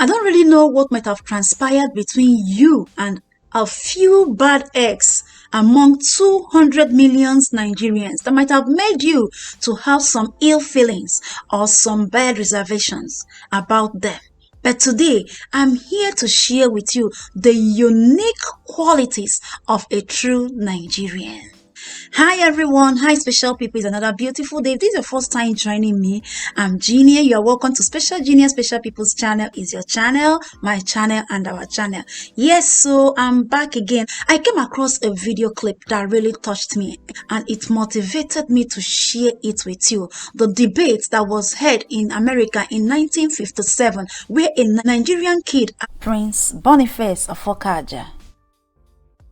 I don't really know what might have transpired between you and a few bad eggs among 200 million Nigerians that might have made you to have some ill feelings or some bad reservations about them. But today, I'm here to share with you the unique qualities of a true Nigerian. Hi everyone, hi special people. It's another beautiful day. If this is your first time joining me, I'm Genia. You are welcome to Special Genia Special People's channel. Is your channel, my channel, and our channel. Yes, so I'm back again. I came across a video clip that really touched me and it motivated me to share it with you. The debate that was held in America in 1957 where a Nigerian kid, Prince Boniface Offokaja,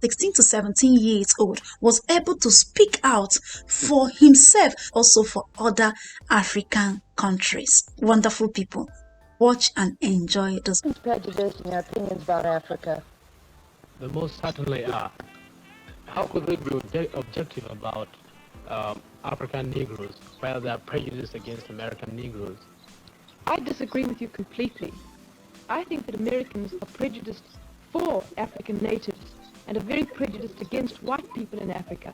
16 to 17 years old, was able to speak out for himself, also for other African countries. Wonderful people. Watch and enjoy this. Prejudice in your opinions about Africa? They most certainly are. How could they be objective about African Negroes while they are prejudiced against American Negroes? I disagree with you completely. I think that Americans are prejudiced for African natives and are very prejudiced against white people in Africa.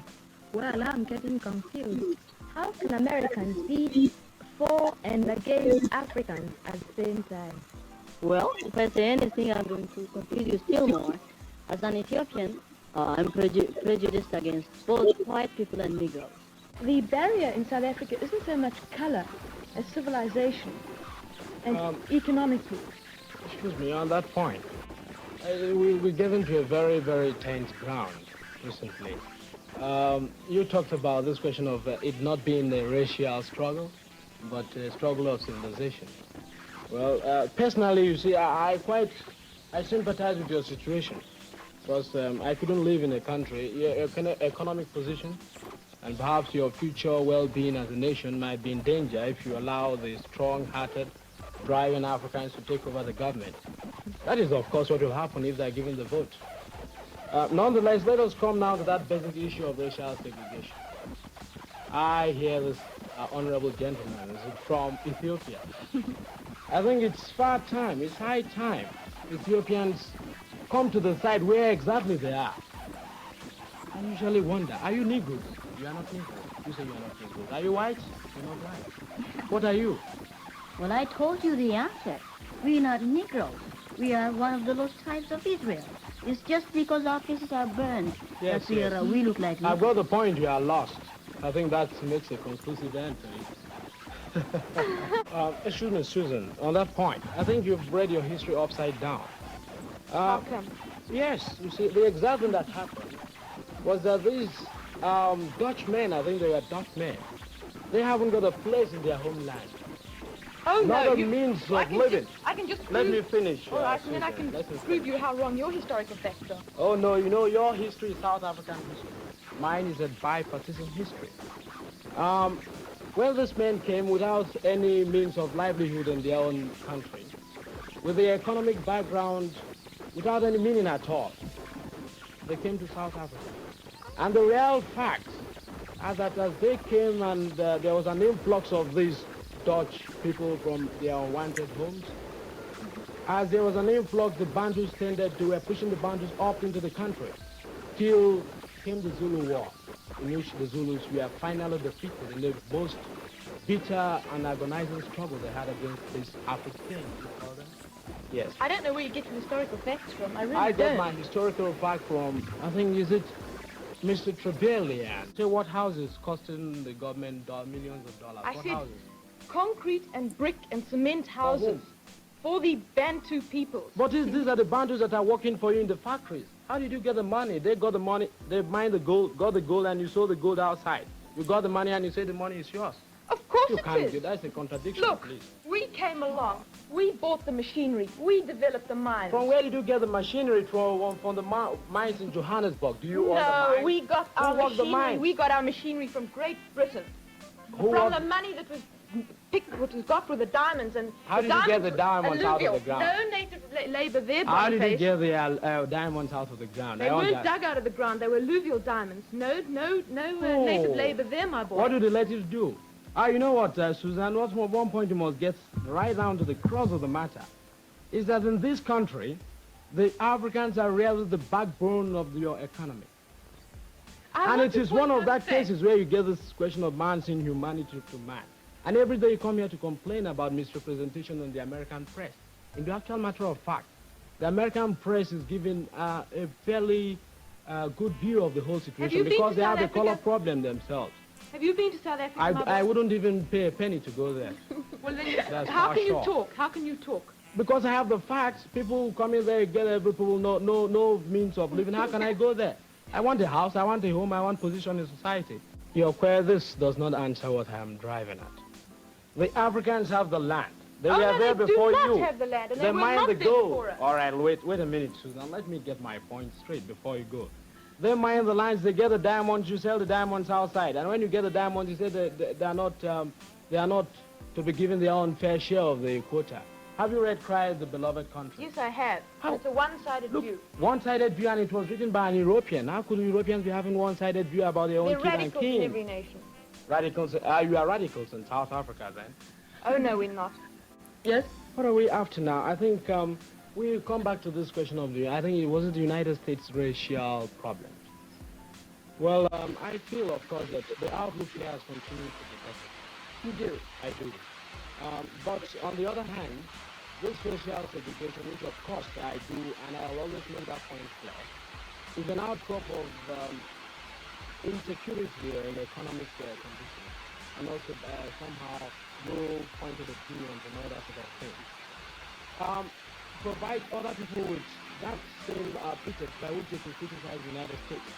Well, I'm getting confused. How can Americans be for and against Africans at the same time? Well, if I say anything, I'm going to confuse you still more. As an Ethiopian, I'm prejudiced against both white people and Negroes. The barrier in South Africa isn't so much color as civilization and economically. Excuse me, on that point, we get into a very, very tense ground recently. You talked about this question of it not being a racial struggle, but a struggle of civilization. Well, personally, you see, I sympathize with your situation because I couldn't live in a country, your economic position, and perhaps your future well-being as a nation might be in danger if you allow the strong-hearted, driving Africans to take over the government. That is, of course, what will happen if they're given the vote. Nonetheless, let us come now to that basic issue of racial segregation. I hear this honorable gentleman from Ethiopia. I think it's high time Ethiopians come to the side where exactly they are. I usually wonder, are you Negroes? You are not Negroes. You say you are not Negroes. Are you white? You're not white. What are you? Well, I told you the answer. We're not Negroes. We are one of the lost tribes of Israel. It's just because our faces are burned that we look like Negroes. I've got the point. You are lost. I think that makes a conclusive answer. Excuse me, Susan, on that point, I think you've read your history upside down. How come? Yes, you see, the exact thing that happened was that these Dutch men, I think they were Dutch men, they haven't got a place in their homeland. Oh, Not no, a means of living. I can just prove... Let me finish. All right, and then I can prove you how wrong your historical facts are. Oh, no, you know, your history is South African history. Mine is a bipartisan history. Well, this man came without any means of livelihood in their own country, with the economic background without any meaning at all. They came to South Africa. And the real facts are that as they came and there was an influx of these Dutch people from their unwanted homes, as there was an influx, the Bantus they were pushing the Bantus up into the country, till came the Zulu War, in which the Zulus were finally defeated in the most bitter and agonizing struggle they had against these Africans. Yes. I don't know where you get your historical facts from. I really I don't. got my historical fact from, I think, is it Mr. Trevelyan? Say what houses costing the government millions of dollars? I what said houses? concrete and brick and cement houses for the Bantu peoples. But these are the Bantus that are working for you in the factories. How did you get the money? They got the money, they mined the gold, got the gold, and you sold the gold outside. You got the money and you say the money is yours. Of course You it can't is. do that's a contradiction, Look, please. we came along. We bought the machinery. We developed the mines. From where did you get the machinery from the mines in Johannesburg? Do you own the No, mines? we got Who our worked the machinery. mines? We got our machinery from Great Britain. Who From worked- the money that was picked, what was got with the diamonds and How did you get the diamonds out of the ground? No native labor there, How did you Boniface. get the diamonds out of the ground? They weren't dug out of the ground. They were alluvial diamonds. No native labor there, my boy. What do the natives do? You know what, Suzanne, one point you must get right down to the crux of the matter. is that in this country, the Africans are really the backbone of your economy. And it is one of that cases where you get this question of man's inhumanity to man. And every day you come here to complain about misrepresentation in the American press. In the actual matter of fact, the American press is giving a fairly good view of the whole situation because they have a color problem themselves. Have you been to South Africa? I wouldn't even pay a penny to go there. Well, then, how can you talk? How can you talk? Because I have the facts. People come in there, get every people no means of living. How can I go there? I want a house, I want a home, I want position in society. Your query, this does not answer what I am driving at. The Africans have the land. They were there before you. They do not have the land, and they will mine not the be gold. before us. All right, wait a minute, Susan. Let me get my point straight before you go. They mine the lands, they get the diamonds, you sell the diamonds outside. And when you get the diamonds, you say they are not to be given their own fair share of the quota. Have you read Cry of the Beloved Country? Yes, I have. How? It's a one-sided view. One-sided view, and it was written by an European. How could Europeans be having one-sided view about their own They're king and radicals king? in every nation. Radicals? You are radicals in South Africa, then? Oh, no, we're not. Yes. What are we after now? I think we come back to this question of I think it wasn't the United States racial problem. Well, I feel, of course, that the outlook here has continued to be better. You do. I do. But on the other hand, this racial segregation, which of course I do, and I'll always make that point clear, is an outcrop of insecurity in economic conditions, and also somehow low-pointed opinions and all that sort of thing. Provide other people with that same pretext by which they can criticize the United States.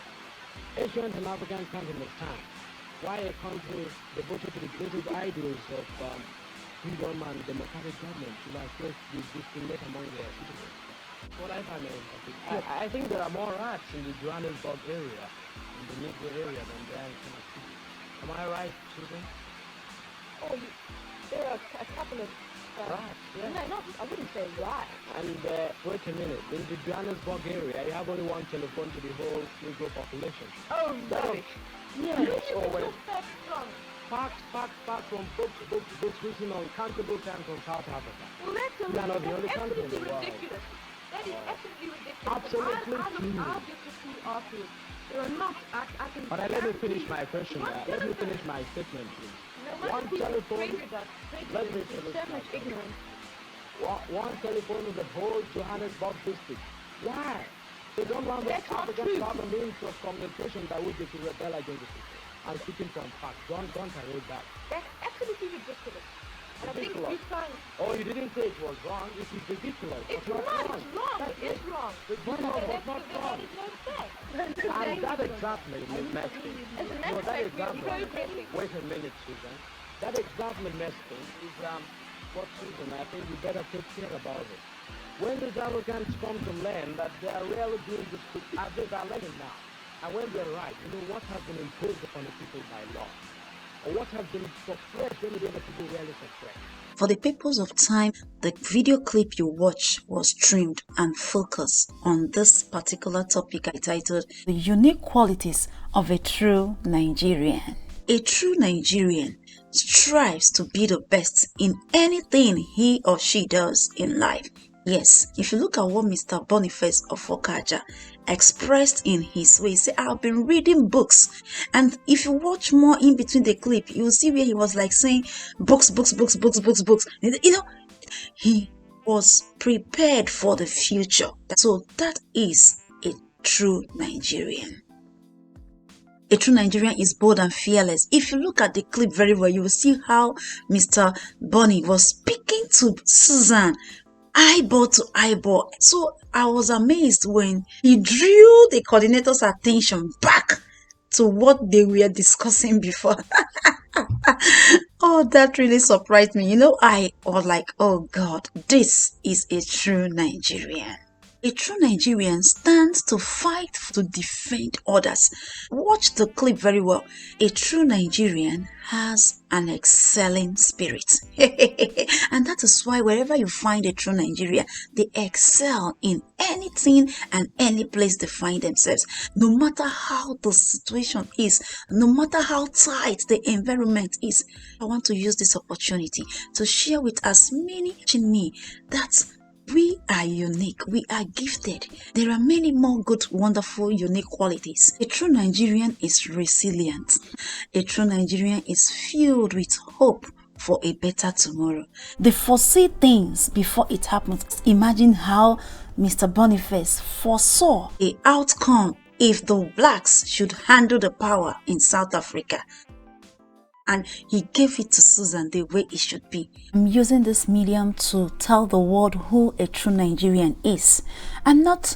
Asians and Africans can't understand why a country devoted to the basic ideals of freedom and democratic government should have first be discriminated among their citizens. What I find I think there are more rats in the Johannesburg area, in the Negro area, than there are in Tennessee. Am I right, Susan? Oh, there are a couple of... Rats, yeah. No, I wouldn't say rats. And wait a minute, in the Johannesburg area, you have only one telephone to the whole Negro population. Oh, rubbish. Yes. Oh, well. Facts from books written on countable times from South Africa. Well, that's We are not the only country in the world. ridiculous. That is absolutely ridiculous. Absolutely true. I'll just disagree afterwards. There are not. I can. But let me finish my question. Let me finish my statement, please. No, One telephone. Let me There's finish so my much ignorance. One telephone in the whole Johannesburg district. Why? They don't want the That's not Africans true. to have a means of communication by which they could rebel against the system. I'm speaking from facts. Don't parade that. That's absolutely ridiculous. And I think Ridiculous. you're trying. Oh, you didn't say it was wrong. It is ridiculous. It's but not. wrong. It's wrong. It is wrong. Ridiculous, but not wrong. There's no fact. And that exactly messed things. As a matter No, of that fact, we are exactly. progressing. Wait a minute, Susan. That exactly messed things is what Susan, I think you better take care about it. When the Africans come to learn that they are really doing this, as they are learning now, and when they're right, you know what has been imposed upon the people by law, or what has been suppressed when the other people really suppressed. For the purpose of time, the video clip you watch was trimmed and focused on this particular topic I titled The Unique Qualities of a True Nigerian. A true Nigerian strives to be the best in anything he or she does in life. Yes, if you look at what Mr. Boniface Offokaja expressed in his way, say, I've been reading books. And if you watch more in between the clip, you'll see where he was like saying, books. You know, he was prepared for the future. So that is a true Nigerian. A true Nigerian is bold and fearless. If you look at the clip very well, you will see how Mr. Bonnie was speaking to Susan eyeball to eyeball. So I was amazed when he drew the coordinator's attention back to what they were discussing before. Oh, that really surprised me. You know, I was like, oh God, this is a true Nigerian. A true Nigerian stands to fight to defend others. Watch the clip very well. A true Nigerian has an excelling spirit. And that is why wherever you find a true Nigerian, they excel in anything and any place they find themselves. No matter how the situation is, no matter how tight the environment is, I want to use this opportunity to share with as many watching me that We are unique. We are gifted. There are many more good, wonderful, unique qualities. A true Nigerian is resilient. A true Nigerian is filled with hope for a better tomorrow. They foresee things before it happens. Imagine how Mr. Boniface foresaw an outcome if the blacks should handle the power in South Africa. And he gave it to Susan the way it should be. I'm using this medium to tell the world who a true Nigerian is, and not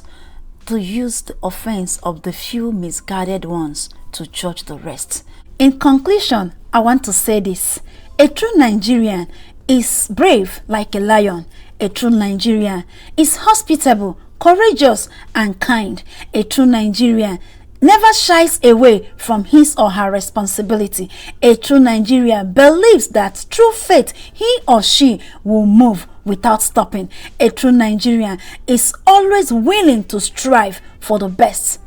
to use the offense of the few misguided ones to judge the rest. In conclusion, I want to say this. A true Nigerian is brave like a lion. A true Nigerian is hospitable, courageous, and kind. A true Nigerian never shies away from his or her responsibility. A true Nigerian believes that through faith he or she will move without stopping. A true Nigerian is always willing to strive for the best.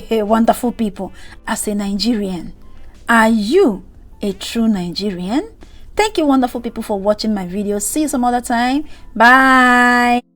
Wonderful people, as a Nigerian, are you a true Nigerian? Thank you, wonderful people, for watching my video. See you some other time. Bye.